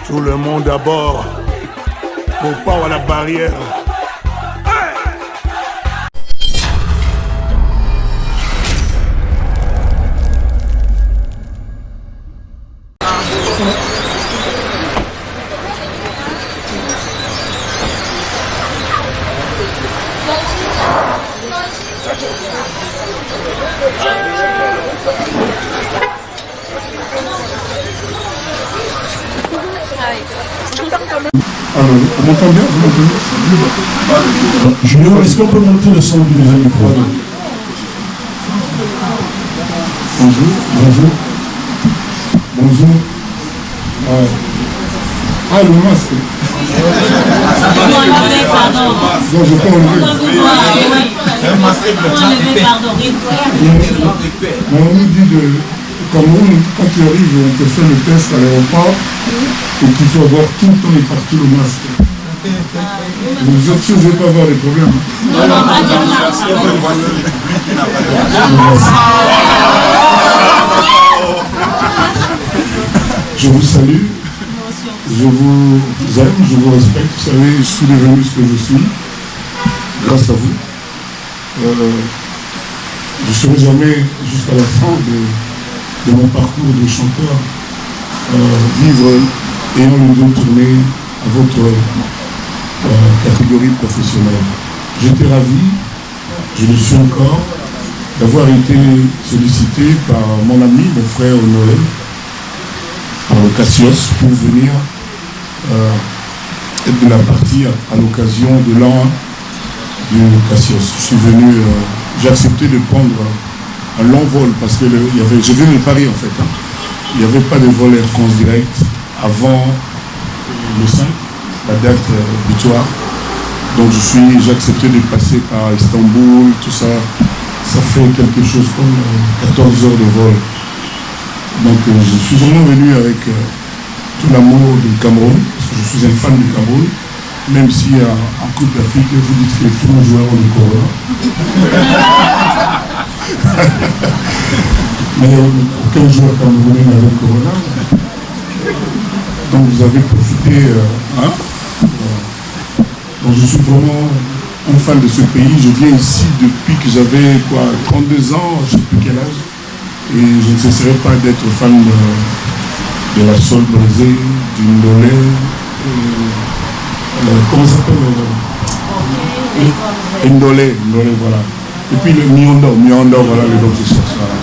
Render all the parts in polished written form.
Tout le monde à bord. Pour pas à la barrière. Alors, on m'entend bien? Julien, est-ce qu'on peut monter le son du deuxième micro? Bonjour, bonjour. Bonjour. Ah, le masque. Non, je peux enlever. On nous dit de Cameroun, quand tu arrives, on te fait le test à l'aéroport et qu'il faut avoir tout le temps et partout le masque. Vous êtes sûr que je ne vais pas avoir des problèmes? Je vous salue, je vous aime, je vous respecte. Vous savez, je suis devenu ce que je suis, grâce à vous. Je ne serai jamais, jusqu'à la fin de mon parcours de chanteur, vivre ayant le dos tourné à votre catégorie professionnelle. J'étais ravi, je le suis encore, d'avoir été sollicité par mon ami, mon frère Honoré, par le Cassios, pour venir être de la partie à l'occasion de l'an du Cassios. Je suis venu, j'ai accepté de prendre un long vol parce que je viens de Paris en fait. Il n'y avait pas de vol Air France direct avant le 5, la date butoir. Donc j'ai accepté de passer par Istanbul, tout ça. Ça fait quelque chose comme 14 heures de vol. Donc je suis vraiment venu avec tout l'amour du Cameroun, parce que je suis un fan du Cameroun, même si en Coupe d'Afrique, vous dites que tous les joueurs ont le corona. Mais aucun joueur camerounais n'avait le corona. Donc vous avez profité. Donc je suis vraiment un fan de ce pays. Je viens ici depuis que j'avais 32 ans, je ne sais plus quel âge. Et je ne cesserai pas d'être fan de la Sol brisée, du Ndolé, comment ça s'appelle Ndolé, voilà. Et puis le Miondo, voilà le nom que je cherche. Voilà.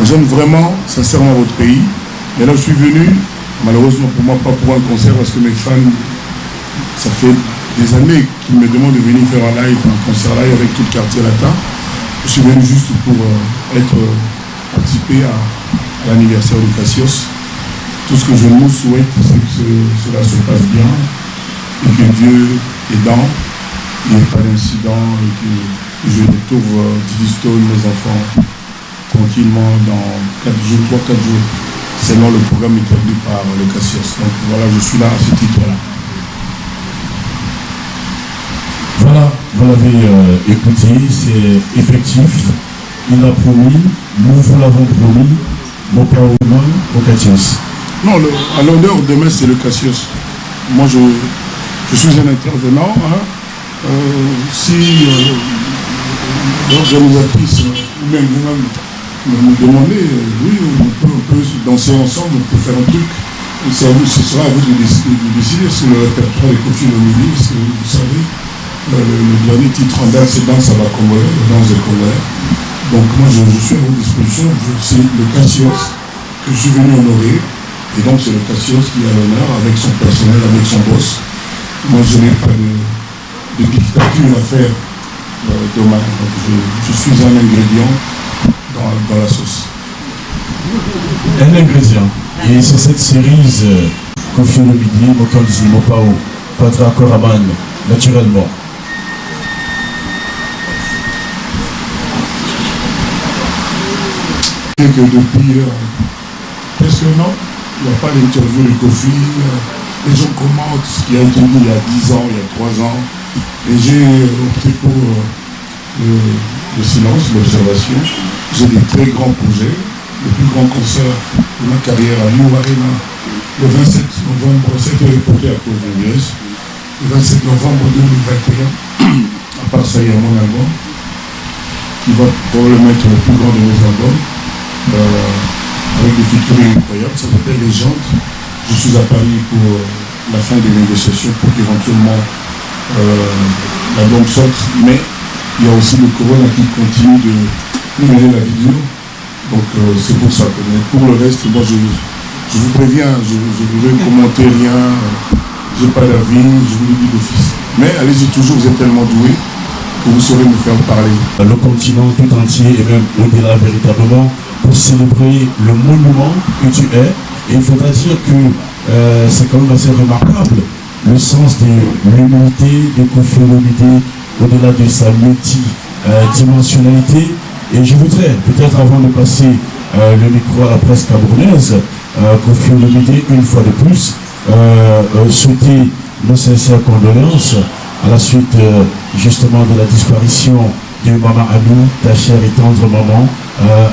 J'aime vraiment, sincèrement, votre pays. Mais là, je suis venu, malheureusement pour moi, pas pour un concert, parce que mes fans, ça fait des années qu'ils me demandent de venir faire un live, un concert live avec tout le quartier latin. Je suis venu juste pour participer à l'anniversaire de Cassios. Tout ce que je nous souhaite, c'est que cela se passe bien et que Dieu aidant, il n'y ait pas d'incident et que je retrouve Didisto, mes enfants, tranquillement dans 3-4 jours, selon le programme établi par le Cassios. Donc voilà, je suis là à ce titre-là. Voilà, vous l'avez écouté, c'est effectif. Il a promis, nous vous l'avons promis, mon père humain au Cassios. Non, à l'honneur demain c'est le Cassios. Moi je suis un intervenant. Si l'organisatrice ou même vous-même me demandez, oui, on peut danser ensemble, on peut faire un truc. Et ce sera à vous de décider sur le répertoire des Koffi Olomide, vous savez. Le dernier titre en date, c'est Danse à la Congolais, la danse des Congolais. Donc moi je suis à votre disposition, c'est le Cassios que je suis venu honorer. Et donc c'est le Cassios qui a l'honneur avec son personnel, avec son boss. Moi je n'ai pas de dictature à faire demain. Donc je suis un ingrédient dans la sauce. Un ingrédient. Et c'est cette série Koffi Olomide, Mokonzi, Mopao, Patra Koraman, naturellement. Que depuis presque un an, il n'y a pas d'interview de Koffi. Les gens commentent ce qui a été dit il y a 10 ans, il y a 3 ans. Et j'ai opté pour le silence, l'observation. J'ai des très grands projets. le plus grand concert de ma carrière à New Arena le 27 novembre, c'était reporté à cause du virus, le 27 novembre 2021, à part ça, il y a mon album, qui va probablement être le plus grand de mes albums, avec des featuring incroyables, ça s'appelle Légende. Je suis à Paris pour la fin des négociations pour qu'éventuellement l'album sorte, mais il y a aussi le corona qui continue de nous mener la vidéo, donc c'est pour ça. Mais pour le reste, moi je vous préviens, je ne vais commenter rien, je n'ai pas d'avis, je vous le dis d'office. Mais allez-y toujours, vous êtes tellement doués que vous saurez me faire parler. Le continent tout entier et même au-delà véritablement pour célébrer le monument que tu es. Et il faudra dire que c'est quand même assez remarquable le sens de l'humilité, de Koffi Olomide au-delà de sa multidimensionnalité. Et je voudrais, peut-être avant de passer le micro à la presse camerounaise, Koffi Olomide, une fois de plus, souhaiter nos sincères condoléances à la suite justement de la disparition de Maman Amie, ta chère et tendre maman,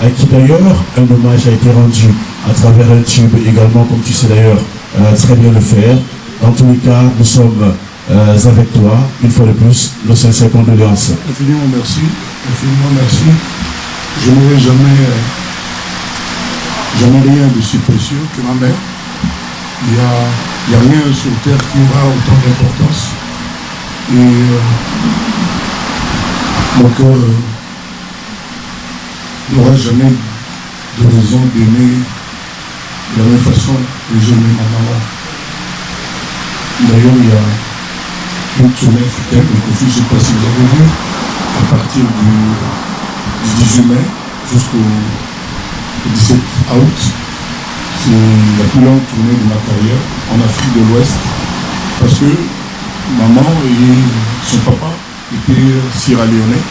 à qui d'ailleurs un hommage a été rendu à travers un tube également, comme tu sais d'ailleurs très bien le faire. Dans tous les cas, nous sommes avec toi, une fois de plus, nos sincères condoléances. Infiniment merci, infiniment merci. Je n'aurai jamais rien de si précieux que ma mère. Il n'y a rien sur terre qui aura autant d'importance. Et mon cœur n'aura jamais de raison d'aimer de la même façon que j'aimais ma maman. D'ailleurs, il y a une tournée africaine de Koffi, je ne sais pas si vous avez vu, à partir du 18 mai jusqu'au 17 août. C'est la plus longue tournée de ma carrière en Afrique de l'Ouest, parce que maman et son papa étaient sierra-léonais,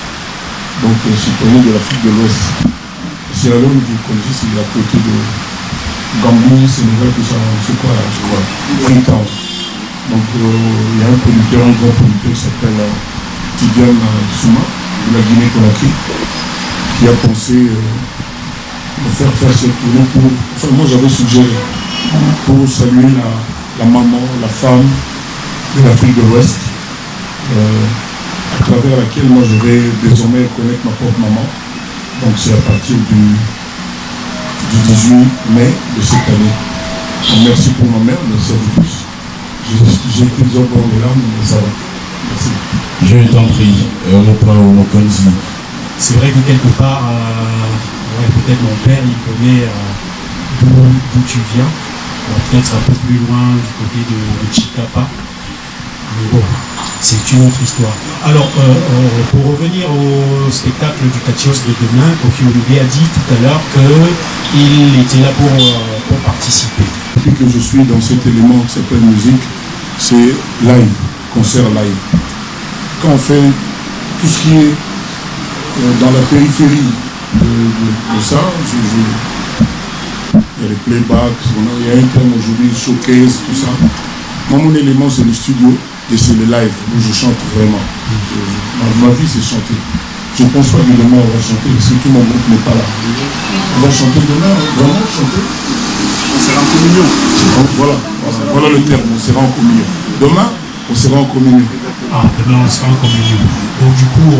donc citoyens de l'Afrique de l'Ouest. Sierra Leone, vous connaissez, c'est à côté de Gambie, Sénégal, tout ça, c'est quoi là, je crois, Freetown. Donc il y a un producteur, un grand producteur qui s'appelle Tidiane Souma, de la Guinée-Conakry, qui a pensé de faire cette tournée pour... Enfin, moi j'avais suggéré pour saluer la maman, la femme de l'Afrique de l'Ouest, à travers laquelle moi je vais désormais connaître ma propre maman. Donc c'est à partir du 18 mai de cette année. Donc, merci pour ma mère, merci à vous tous. J'ai été déjà pour mes larmes, mais ça va. Merci. Je t'en prie, Mokonzi. C'est vrai que quelque part, peut-être mon père, il connaît d'où tu viens. Peut-être un peu plus loin du côté de Chikapa. Mais bon, c'est une autre histoire. Alors, pour revenir au spectacle du Katios de demain, Koffi Olomide a dit tout à l'heure qu'il était là pour participer. Depuis que je suis dans cet élément qui s'appelle musique, c'est live, concert live. Quand on fait tout ce qui est dans la périphérie de ça, il y a les playbacks, il y a un terme aujourd'hui, showcase, tout ça. Moi, mon élément, c'est le studio et c'est le live où je chante vraiment. Ma vie, c'est chanter. Je ne pense pas que demain on va chanter, parce que tout mon groupe n'est pas là. On va chanter demain, vraiment chanter. On sera en communion. Voilà le terme, on sera en communion. Demain, on sera en communion. Ah, demain on sera en communion. Donc du coup, on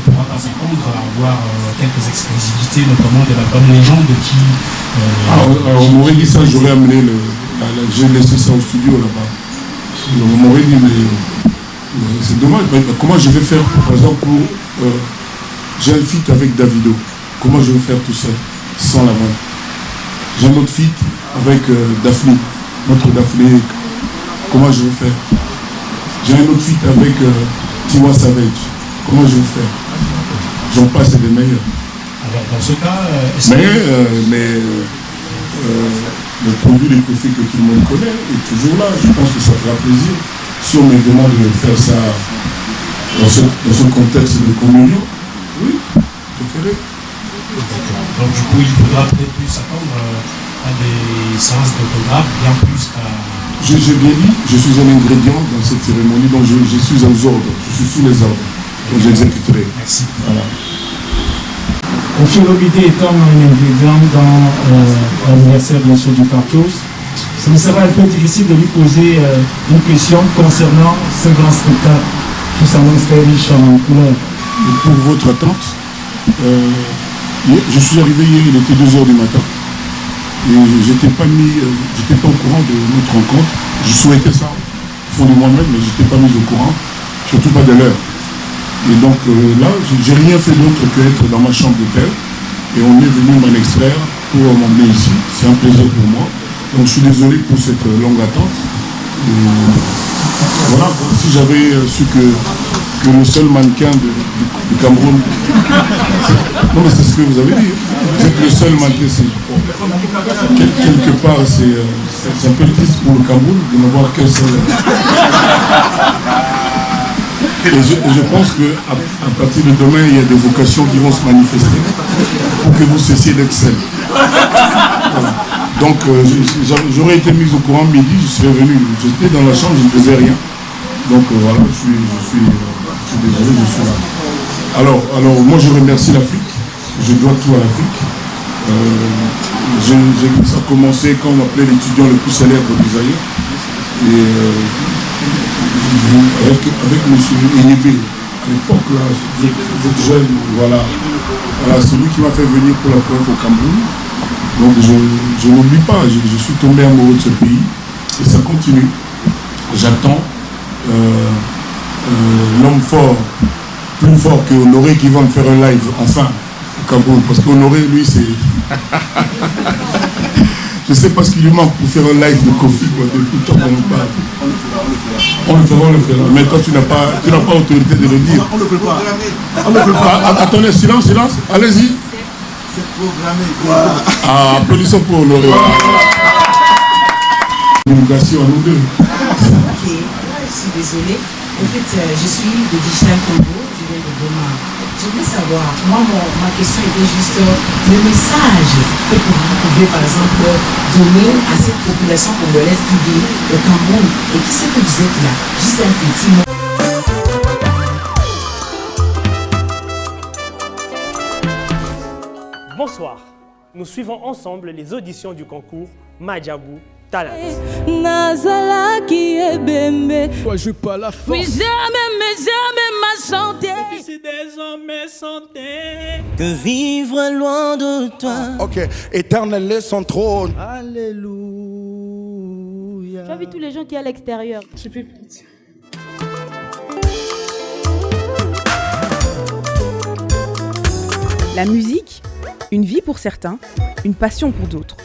pourra pas s'attendre à avoir quelques exclusivités, notamment de l'album Légende qui... on m'aurait dit ça, j'aurais amené j'ai laissé ça au studio là-bas. On m'aurait dit, mais c'est dommage. Mais comment je vais faire, par exemple, j'ai un feat avec Davido. Comment je vais faire tout seul, sans la main? J'ai un autre feat avec Daphné, notre Daphné. Comment je vais faire? J'ai un autre feat avec Tiwa Savage. Comment je vais faire? J'en passe des meilleurs. Alors dans ce cas, le produit de Koffi que tout le monde connaît est toujours là. Je pense que ça fera plaisir. Si on me demande de faire ça dans ce contexte de communion, oui, je ferai. Donc du coup, il faudra peut-être plus s'attendre à des séances d'autographe, bien plus qu'à... J'ai bien dit, je suis un ingrédient dans cette cérémonie, donc je suis aux ordres, je suis sous les ordres, donc j'exécuterai. Merci. Voilà. Kofi Olomide étant un ingrédient dans l'anniversaire bien sûr du Cartos, ça me sera un peu difficile de lui poser une question concernant ce grand spectacle qui s'annonce très riche en couleurs. Pour votre attente, je suis arrivé hier, il était 2h du matin. Et j'étais pas au courant de notre rencontre. Je souhaitais ça au fond de moi-même, mais j'étais pas mis au courant, surtout pas de l'heure. Et donc là, j'ai rien fait d'autre qu'être dans ma chambre d'hôtel. Et on est venu m'en extraire pour m'emmener ici. C'est un plaisir pour moi. Donc je suis désolé pour cette longue attente. Et voilà, si j'avais su que le seul mannequin du Cameroun... Non mais c'est ce que vous avez dit. Vous êtes le seul mannequin. Quelque part, c'est un peu triste pour le Cameroun de n'avoir qu'un seul. Et je pense qu'à partir de demain, il y a des vocations qui vont se manifester pour que vous cessiez d'être seul. Voilà. Donc, j'aurais été mis au courant midi, je serais venu. J'étais dans la chambre, je ne faisais rien. Donc, voilà, je suis désolé, je suis là. Alors, moi, je remercie l'Afrique. Je dois tout à l'Afrique. Ça a commencé quand on m'appelait l'étudiant le plus célèbre du Zaïre. Et avec M. Enyébé, à l'époque, là, vous êtes jeune, voilà, c'est lui qui m'a fait venir pour la première fois au Cameroun. Donc je n'oublie pas, je suis tombé amoureux de ce pays et ça continue. J'attends l'homme fort, plus fort que Honoré, qui va me faire un live, enfin, au Cameroun. Parce qu'Honoré, lui, c'est... Je ne sais pas ce qu'il lui manque pour faire un live de Kofi, quoi, depuis le temps qu'on nous parle. On le fera. Mais toi, tu n'as pas autorité de le dire. On ne peut pas. Attendez, silence. Allez-y. C'est programmé. Ah, applaudissons pour Honoré. Communication à nous deux. Ok, je suis désolée. En fait, je suis de Digital Congo, je viens de Goma. Je voulais savoir, moi, ma question était juste le message que vous pouvez, par exemple, donner à cette population congolaise qui vit au Cameroun et qui sait que vous êtes là. Juste un petit mot. Bonsoir, nous suivons ensemble les auditions du concours Madjabou Talent. Moi je pas la force. Oui, jamais ma santé. Et puis c'est désormais santé. Que vivre loin de toi. Ok, éternel est son trône. Alléluia. Tu as vu tous les gens qui sont à l'extérieur. J'ai plus petit. La musique, une vie pour certains, une passion pour d'autres.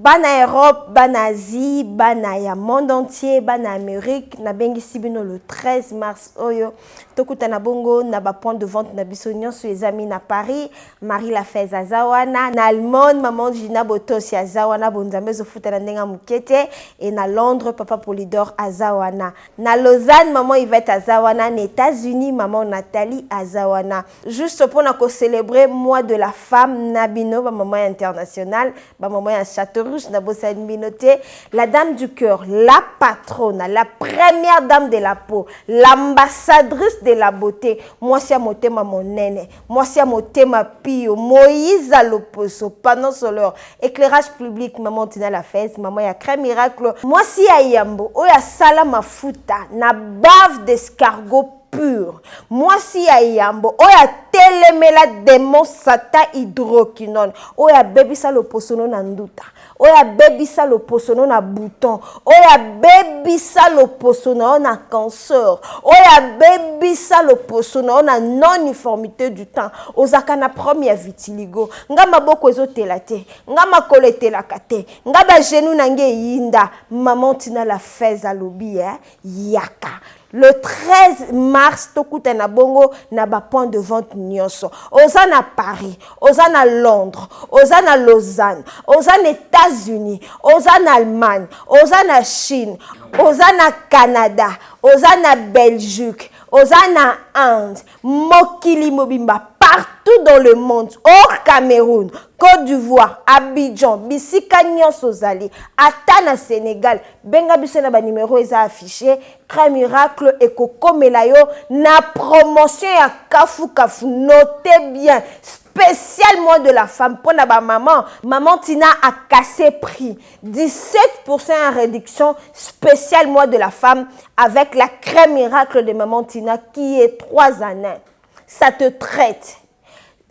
Bana Europe, bana Asie, bana ya monde entier, bana Amérique, na bengi sibino le 13 mars oyo. Tokuta na bongo na ba point de vente na biso nyonso ezami na Paris, Marie Lafez azawana, na Allemande maman Gina Botos ya azawana bonzambe zo futa na ndenga mukete et na Londres papa Polydor azawana. Na Lausanne maman Yvette azawana, na États-Unis maman Nathalie azawana. Juste pour na ko célébrer mois de la femme Nabino ba maman internationale, ba maman ya Châteaurouge na bossa minoté, la dame du cœur, la patronne, la première dame de la peau, l'ambassadrice de la beauté, moi c'est motema mon nene, moi c'est motema pio, Moïse à l'opposo, pendant solaire, éclairage public, maman Tina la fesse, maman ya crème miracle, moi si ayambo, oya sala mafuta, na bave d'escargot pur. Moi si ayambo, oya telemela démon sata hydroquinone, oya bebisa l'opposono na nduta. Oya bebisa le posono na bouton. Oya bebisa le posono na cancer. Oya bebisa le posono na non-uniformité du temps. Ozaka na première vitiligo. Nga maboko ezotela te. Nga makolo etelaka te. Nga ba genou nange yinda. Maman Tina la fez alobi yaka. Le 13 mars, tokuta na bongo na ba point de vente nyonso. Oza na Paris, oza na Londres, oza na Lausanne, oza na États-Unis, oza na Allemagne, oza na Chine, oza na Canada, oza na Belgique, oza na Inde, mokili mobimba partout dans le monde, hors Cameroun, Côte d'Ivoire, Abidjan, bisika nyonso zali, ata na Sénégal, benga biso na ba numéro eza affiché, Crème Miracle et Coco Melayo na promotion ya kafu kafu, notez bien, spécial mois de la femme pour la maman. Maman Tina a cassé prix, 17% en réduction, spécial mois de la femme avec la crème miracle de Maman Tina qui est 3 années. Ça te traite.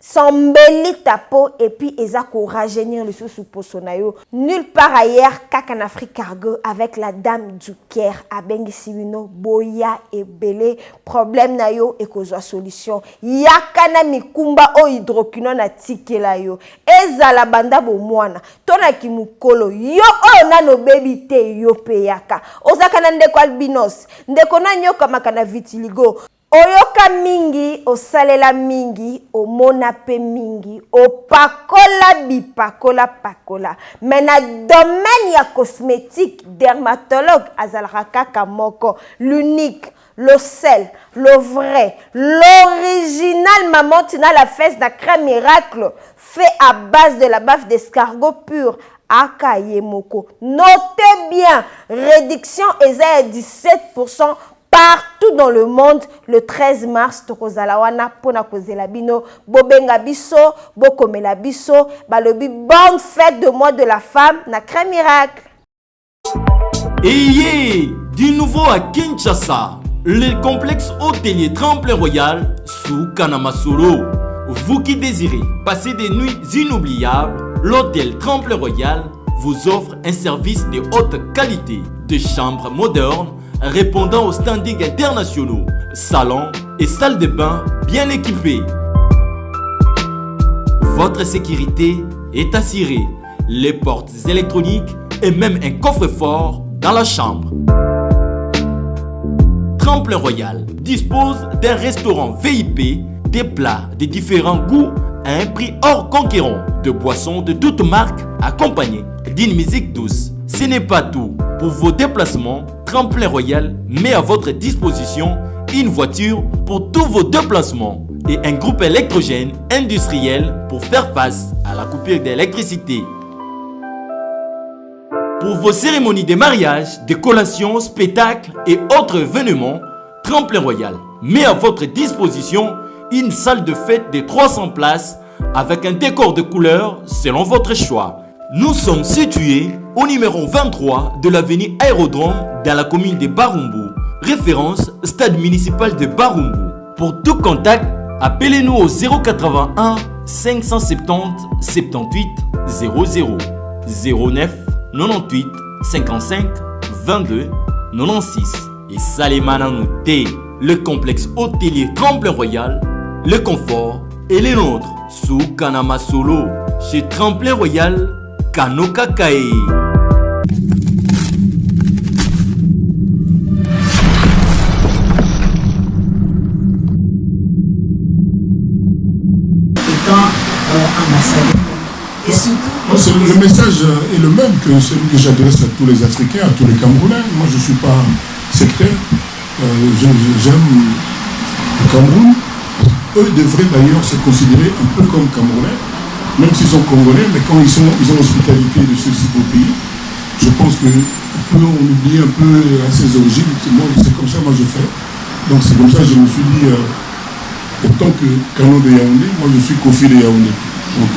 S'embellit ta peau et puis ezako rajeunir le sous posonayo. Nulle part ailleurs qu'en Afrique cargo avec la dame du Caire à Bengisibino boya et belé problème na yo et kozwa solution. Yakana mikumba o hydroquinone na tikela yo. Ezala banda bo mwana. Tona kimukolo yo o na no baby te yo peyaka. Ozaka na ndeko albinos. Ndeko na nyoka makana vitiligo. Oyoka mingi, osalela mingi, omona pe mingi, opakola bipakola pakola. Mais na domaine ya cosmétique, dermatologue, azalaka kamoko, l'unique, le sel, le vrai, l'original Maman Tina la fesse de crème miracle, fait à base de la baffe d'escargot pur. Akayemoko. Notez bien, réduction est à 17%. Partout dans le monde, le 13 mars, tokozalawana pona kozela bino, bobenga biso, bokomela biso, balobi bonne fête de mois de la femme, na crème miracle. Ayez du nouveau à Kinshasa, le complexe hôtelier Tremplin Royal sous Kanamasolo. Vous qui désirez passer des nuits inoubliables, l'hôtel Tremplin Royal vous offre un service de haute qualité, de chambres modernes, répondant aux standings internationaux, salons et salles de bain bien équipées. Votre sécurité est assurée, les portes électroniques et même un coffre-fort dans la chambre. Tremplin Royal dispose d'un restaurant VIP, des plats de différents goûts à un prix hors conquérant, de boissons de toutes marques accompagnées d'une musique douce. Ce n'est pas tout. Pour vos déplacements, Tremplin Royal met à votre disposition une voiture pour tous vos déplacements et un groupe électrogène industriel pour faire face à la coupure d'électricité. Pour vos cérémonies de mariage, de collations, spectacles et autres événements, Tremplin Royal met à votre disposition une salle de fête de 300 places avec un décor de couleurs selon votre choix. Nous sommes situés au numéro 23 de l'avenue Aérodrome dans la commune de Barumbu, référence stade municipal de Barumbu. Pour tout contact, appelez-nous au 081 570 78 00 09 98 55 22 96 et Salimana Nouté, le complexe hôtelier Tremplin Royal, le confort et les nôtres sous Kanama Solo chez Tremplin Royal Kanoka Kae. Le message est le même que celui que j'adresse à tous les Africains, à tous les Camerounais. Moi, je ne suis pas sectaire. J'aime le Cameroun. Eux devraient d'ailleurs se considérer un peu comme Camerounais, même s'ils sont Congolais, mais quand ils ont l'hospitalité de ce si beau pays, je pense qu'on oublie un peu ses origines. C'est comme ça moi je fais. Donc c'est comme ça que je me suis dit, autant que Kano de Yaoundé, moi je suis Kofi de Yaoundé. Donc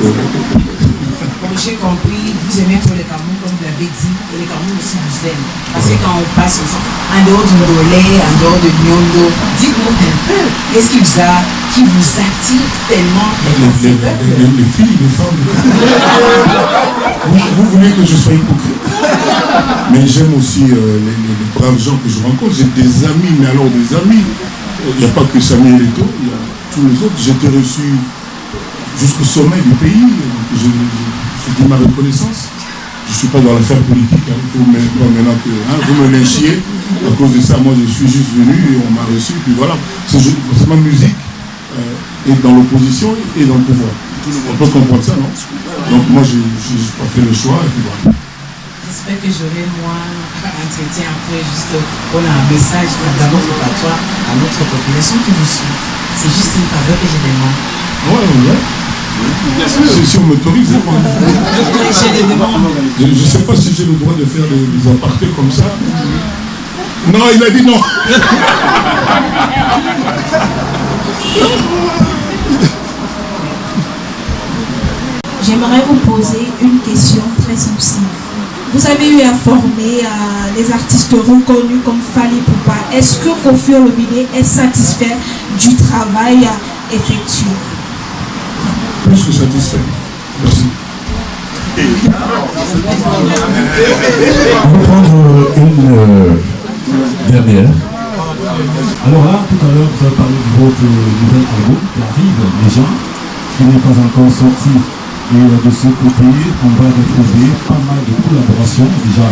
j'ai compris, vous aimez trop le Cameroun comme vous l'avez dit, et le Cameroun aussi vous aime. Parce que quand on passe en dehors du Ndolé, en dehors de Nyondo, dites-nous un peu, qu'est-ce qui vous attire tellement les filles, les femmes. Vous voulez que je sois hypocrite? Mais j'aime aussi les braves gens que je rencontre. J'ai des amis, mais alors des amis. Il n'y a pas que Samuel Eto'o, il y a tous les autres. J'étais reçu jusqu'au sommet du pays. Je dis ma reconnaissance. je ne suis pas dans l'affaire politique, hein. Il faut maintenant que vous me lynchiez. À cause de ça, moi je suis juste venu et on m'a reçu, puis voilà. C'est ma musique est dans l'opposition et dans le pouvoir. On peut comprendre ça, non? Donc moi j'ai pas fait le choix et puis voilà. J'espère que j'aurai moi un entretien après, juste pour un message dans notre patois à notre population qui vous suit. C'est juste une faveur que je demande. Ouais. Si on m'autorise, je ne sais pas si j'ai le droit de faire des apartés comme ça. Non, il a dit non. J'aimerais vous poser une question très sensible. Vous avez eu à former les artistes reconnus comme Fally Ipupa. Est-ce que Koffi Olomide est satisfait du travail effectué? Plus que satisfait. Merci. On va prendre une dernière. Alors là, tout à l'heure, vous avez parlé de votre nouvel album qui arrive déjà, qui n'est pas encore sorti. Et de ce côté, on va retrouver pas mal de collaborations. Déjà,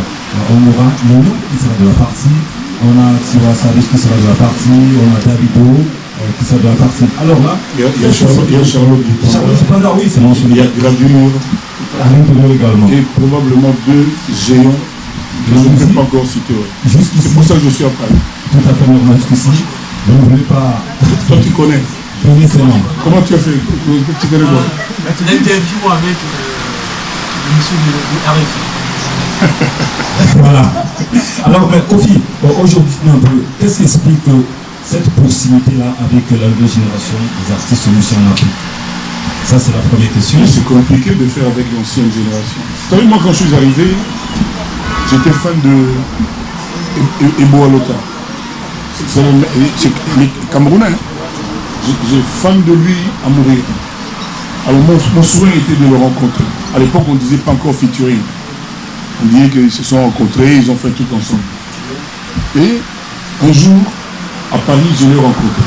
on aura Lolo qui sera de la partie, on a Tiwa Savage qui sera de la partie, on a Davido qui sera de la partie. Alors là, il y a Charlotte qui pas là, oui, c'est mentionné. Il y a Gravure à l'intérieur également. Et probablement 2 géants que je ne peux pas encore citer. C'est pour ça que je suis à Paris. Tout à fait normal jusqu'ici. Vous ne voulez pas. Toi, tu connais. Oui, c'est non. Comment tu as fait? Tu connais quoi? L'interview avec le monsieur de RFI. Voilà. Alors, mais Koffi, aujourd'hui, qu'est-ce qui explique cette proximité-là avec la nouvelle génération des artistes musiciens en Afrique? Ça, c'est la première question. C'est compliqué de faire avec l'ancienne génération. Vous savez, moi, quand je suis arrivé, j'étais fan de Ebo Alota. C'est les Camerounais. J'ai fan de lui à mourir. Alors mon souhait était de le rencontrer. À l'époque, on ne disait pas encore featuring. On disait qu'ils se sont rencontrés, ils ont fait tout ensemble. Et un jour, à Paris, je l'ai rencontré.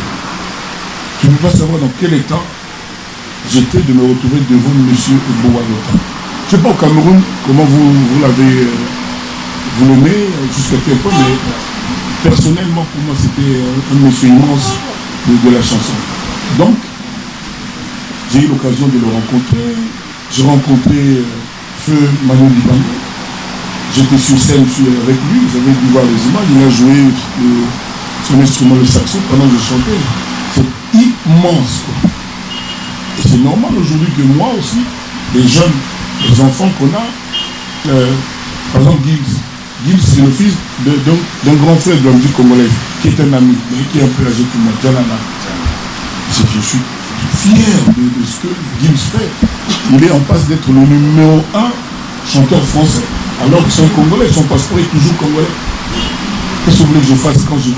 Je ne peux pas savoir dans quel état j'étais de me retrouver devant M. Ebo Alota. Je ne sais pas au Cameroun comment vous l'avez, vous l'aimez jusqu'à quel point, mais personnellement, pour moi, c'était un monsieur immense de la chanson. Donc, j'ai eu l'occasion de le rencontrer. J'ai rencontré Feu Manu Libango. J'étais sur scène avec lui, vous avez dû voir les images. Il a joué son instrument, le saxo, pendant que je chantais. C'est immense, quoi. Et c'est normal aujourd'hui que moi aussi, les jeunes, les enfants qu'on a, par exemple Gibbs, c'est le fils d'un grand frère de la musique congolaise, qui est un ami, mais qui est un peu âgé que moi, Djanana. Je suis fier de ce que Gibbs fait. Il est en passe d'être le numéro 1 chanteur français, alors que c'est un Congolais, son passeport est toujours congolais. Qu'est-ce que vous voulez que je fasse quand j'ai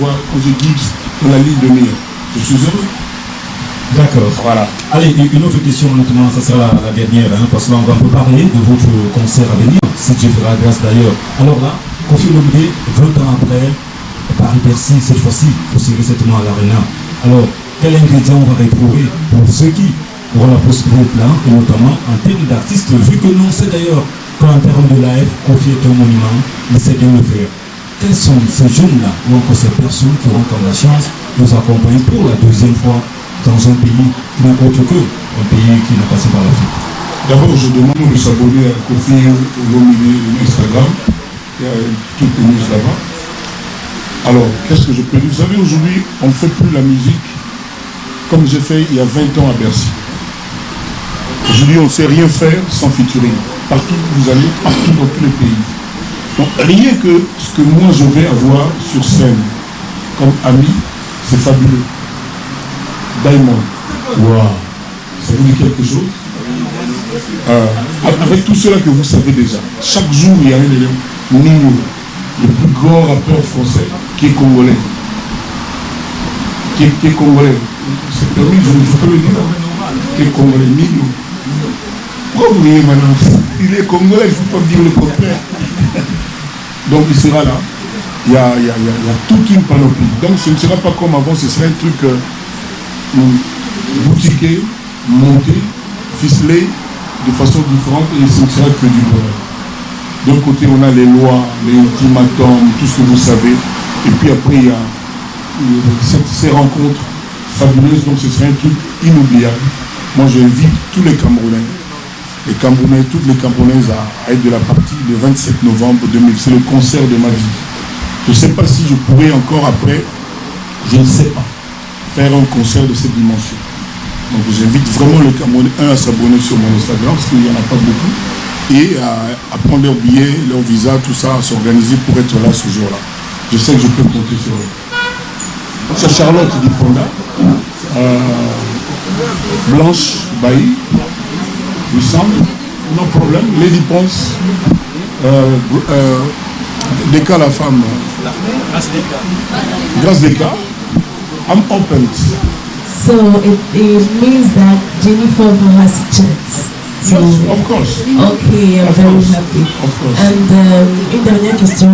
Gibbs dans la ligne de mire? Je suis heureux. D'accord. Voilà. Allez, une autre question, honnêtement, ça sera la dernière, parce que là, on va un peu parler de votre concert à venir, si Dieu fera grâce d'ailleurs. Alors là, Koffi Olomide, 20 ans après, Paris-Bercy, cette fois-ci, aussi récemment à l'Arena. Alors, quel ingrédient on va retrouver pour ceux qui auront la possibilité là, et notamment en termes d'artistes, vu que l'on sait d'ailleurs qu'en termes de live, Koffi est un monument, il sait bien le faire. Quels sont ces jeunes-là, ou encore ces personnes qui auront comme la chance de nous accompagner pour la deuxième fois dans un pays qui n'est autre qu'un pays qui n'est passé par l'Afrique? D'abord, je demande de s'abonner à Koffi Olomide Instagram. Il y a toutes les news là-bas. Alors, qu'est-ce que je peux dire? Vous savez, aujourd'hui, on ne fait plus la musique comme j'ai fait il y a 20 ans à Bercy. Aujourd'hui, on ne sait rien faire sans featuring. Partout où vous allez, partout dans tous les pays. Donc, rien que ce que moi je vais avoir sur scène comme ami, c'est fabuleux. Diamond. Wow. Ça vous dit quelque chose? Avec tout cela que vous savez déjà. Chaque jour, il y a un élément. Nino, le plus grand rappeur français qui est congolais. Qui est congolais. C'est permis, je peux le dire. Qui est congolais. Nino. Pourquoi vous voyez maintenant? Il est congolais, il ne faut pas dire le contraire. Donc il sera là. Il y a toute une panoplie. Donc ce ne sera pas comme avant, ce sera un truc boutiqué, monté, ficelé de façon différente et ce ne sera que du bonheur. D'un côté, on a les lois, les ultimatums, tout ce que vous savez. Et puis après, il y a ces rencontres fabuleuses. Donc ce serait un truc inoubliable. Moi, j'invite tous les Camerounais, toutes les Camerounaises à être de la partie le 27 novembre 2000. C'est le concert de ma vie. Je ne sais pas si je pourrais encore après, je ne sais pas, faire un concert de cette dimension. Donc j'invite vraiment les Camerounais, à s'abonner sur mon Instagram, parce qu'il n'y en a pas beaucoup, et à prendre leurs billets, leur visa, tout ça, à s'organiser pour être là ce jour-là. Je sais que je peux compter sur eux. C'est Charlotte Diponda, Blanche Bailly, il semble, no problème, Lady Ponce, Deka la femme, Grâce Deka, I'm open. So it means that Jennifer has a chance. So, yes, of course. Okay, I'm very happy. Of course. And une dernière question.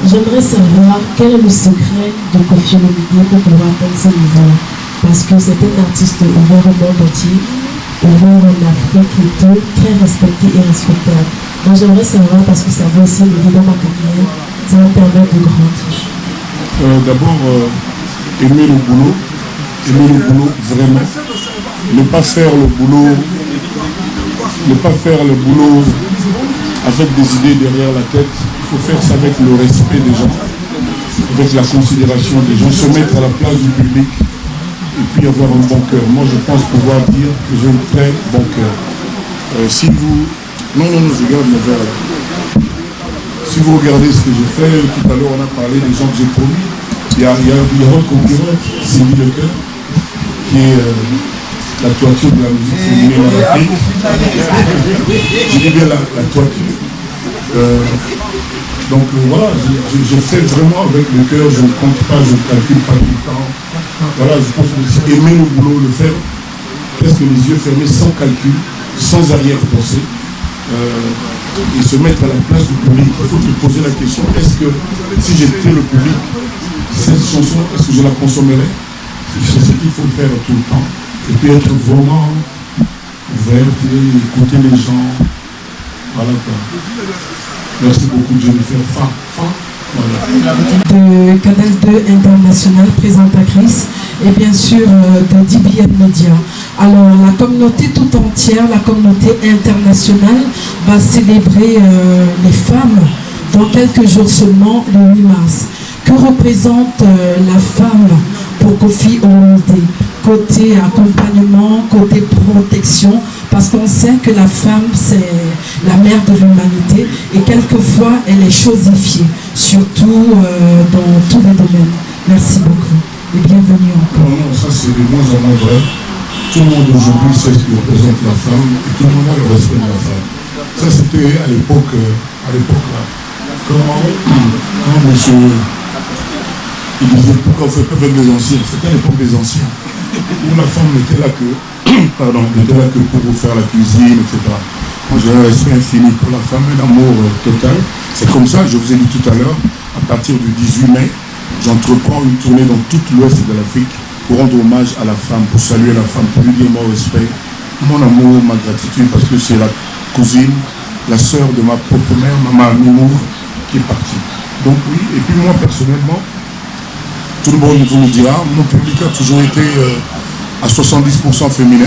J'aimerais savoir quel est le secret de Koffi Olomide pour pouvoir atteindre ce niveau-là. Parce que c'est un artiste ouvert au monde entier, ouvert en Afrique et tout, très respecté et respectable. Donc j'aimerais savoir, parce que ça va aussi m'aider dans ma carrière, ça va me permettre de grandir. D'abord, aimer le boulot vraiment. Ne pas faire le boulot avec des idées derrière la tête. Il faut faire ça avec le respect des gens, avec la considération des gens, se mettre à la place du public et puis avoir un bon cœur. Moi, je pense pouvoir dire que j'ai un très bon cœur. Si vous... Non, je garde mon verre là. Si vous regardez ce que j'ai fait, tout à l'heure, on a parlé des gens que j'ai promis. Il y a un concurrent, Sylvie Lecoeur, qui est la toiture de la musique féminine en Afrique. Je dis bien la toiture. Donc voilà, je fais vraiment avec le cœur, je ne compte pas, je ne calcule pas tout le temps. Voilà, je pense que c'est aimer le boulot, le faire presque les yeux fermés, sans calcul, sans arrière-pensée, et se mettre à la place du public. Il faut se poser la question, est-ce que si j'étais le public, cette chanson, est-ce que je la consommerais? C'est ce qu'il faut faire tout le temps. Et puis être vraiment ouvert, écouter les gens. Voilà quoi. Merci beaucoup Jennifer. Voilà. De Canal 2 International, présentatrice, et bien sûr de DBN Media. Alors la communauté tout entière, la communauté internationale va célébrer les femmes dans quelques jours seulement, le 8 mars. Que représente la femme pour Koffi Olomide? Côté accompagnement, côté protection, parce qu'on sait que la femme, c'est la mère de l'humanité et quelquefois, elle est chosifiée, surtout dans tous les domaines. Merci beaucoup et bienvenue encore. Non, ça c'est de moins en moins vrai. Tout le monde aujourd'hui sait ce que représente la femme et tout le monde a le respect de la femme. Ça c'était à l'époque là. Quand monsieur... Il disait pourquoi on fait pas avec les anciens. C'était à l'époque des anciens. Où la femme n'était là que pour vous faire la cuisine, etc. Moi j'ai un respect infini pour la femme, un amour total. C'est comme ça, je vous ai dit tout à l'heure, à partir du 18 mai, j'entreprends une tournée dans toute l'ouest de l'Afrique pour rendre hommage à la femme, pour saluer la femme, pour lui dire mon respect, mon amour, ma gratitude, parce que c'est la cousine, la sœur de ma propre mère, maman Mimour, qui est partie. Donc oui, et puis moi personnellement, tout le monde vous le dira, mon public a toujours été à 70% féminin.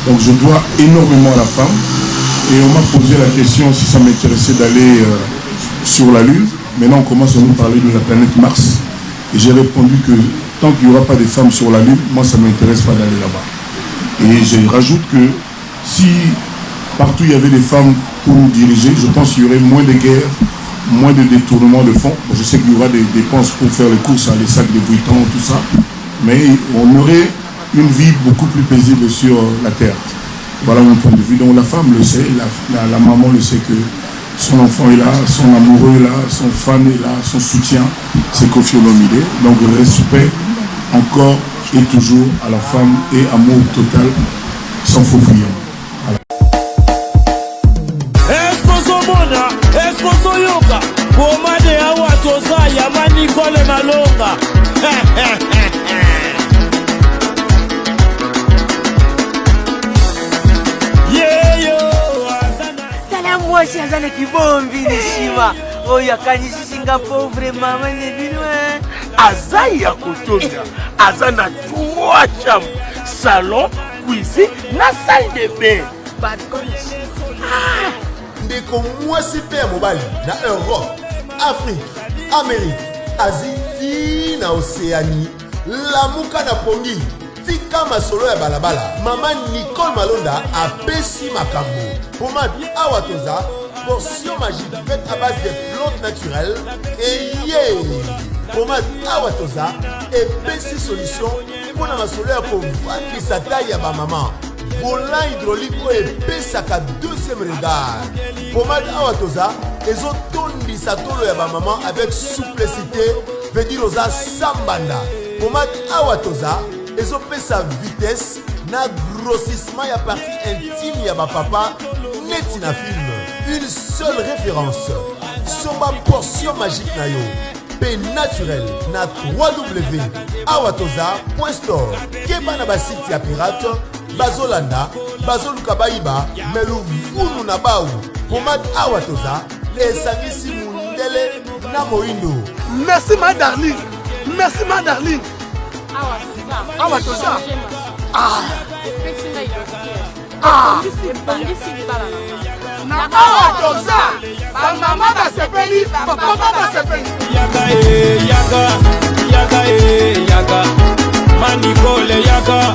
Donc je dois énormément à la femme. Et on m'a posé la question si ça m'intéressait d'aller sur la Lune. Maintenant on commence à nous parler de la planète Mars. Et j'ai répondu que tant qu'il n'y aura pas de femmes sur la Lune, moi ça ne m'intéresse pas d'aller là-bas. Et je rajoute que si partout il y avait des femmes pour nous diriger, je pense qu'il y aurait moins de guerres, moins de détournement de fonds. Bon, je sais qu'il y aura des dépenses pour faire les courses, les sacs de Vuitton, tout ça, mais on aurait une vie beaucoup plus paisible sur la terre. Voilà mon point de vue. Donc la femme le sait, la maman le sait que son enfant est là, son amoureux est là, son fan est là, son soutien, c'est Koffi Olomide. Donc respect encore et toujours à la femme et amour total, sans faux fuyant. Esposoyoka bomade ya watu za yamani kole malonga Salam wa mwasi azana kibombi nishima oyo akanisi Singapore vraiment mane binwe aza ya kotonda aza na 3 chambres salon cuisine na salle de bain ndeko mwasi pe ya mobali na Europe Afrique Amérique Asie na Océanie lamuka na pongi tika masolo ya balabala mama Nicole Malonda apesi makambo pomade awa toza portion magique faite à base de plantes naturelles et pomade awa toza epesi solution mpona masolo ya kovandisa taille ya bamama volant hydraulique oyo epesaka deuxième regard pomade awa toza ezotondisa tolo ya bamama avec souplicité veut dire oza sambanda pomade awa toza ezopesa vitesse na grossissement ya partie intime ya bapapa neti na film une seule référence somba portion magique na yo pe naturel na www.awatoza.store keba na basite ya pirate bazolanda bazoluka bayiba meluvunu na bawu pomade awatoza esangisi mundele na moindo. Merci ma darling, merci ma darling. Awatoza na awatoza bamama basepeli bapapa basepeli yaga yaga yaga yaga manikole yaga